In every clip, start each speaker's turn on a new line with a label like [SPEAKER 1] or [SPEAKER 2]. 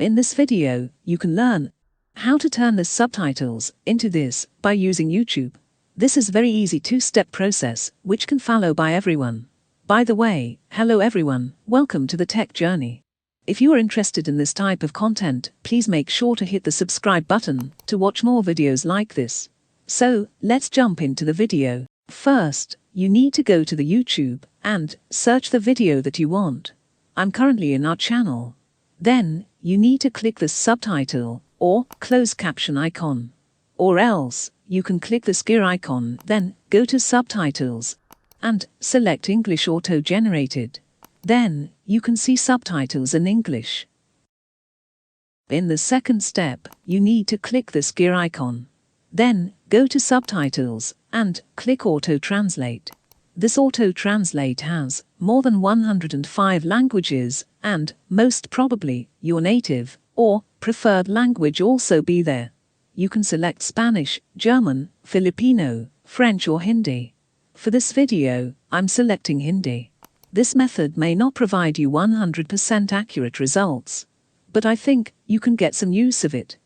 [SPEAKER 1] In this video, you can learn how to turn the subtitles into this by using YouTube. This is very easy two-step process which can follow by everyone. By the way, hello everyone, welcome to the tech journey. If you are interested in this type of content, please make sure to hit the subscribe button to watch more videos like this. So, let's jump into the video. First, you need to go to the YouTube and search the video that you want. I'm currently in our channel. Then, you need to click the subtitle or closed caption icon. Or else, you can click this gear icon, then go to subtitles and select English auto-generated. Then, you can see subtitles in English. In the second step, you need to click this gear icon. Then, go to subtitles and click auto-translate. This auto-translate has more than 105 languages and, most probably, your native or preferred language also be there. You can select Spanish, German, Filipino, French or Hindi. For this video, I'm selecting Hindi. This method may not provide you 100% accurate results, but I think you can get some use of it.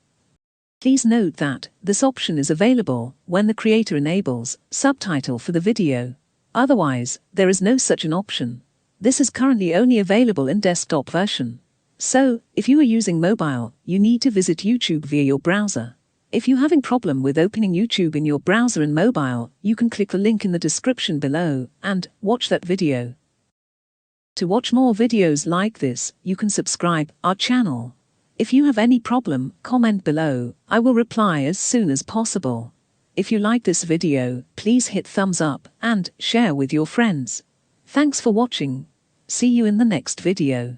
[SPEAKER 1] Please note that this option is available when the creator enables subtitle for the video. Otherwise, there is no such an option. This is currently only available in desktop version. So, if you are using mobile, you need to visit YouTube via your browser. If you're having problem with opening YouTube in your browser and mobile, you can click the link in the description below and watch that video. To watch more videos like this, you can subscribe our channel. If you have any problem, comment below. I will reply as soon as possible. If you like this video, please hit thumbs up and share with your friends. Thanks for watching. See you in the next video.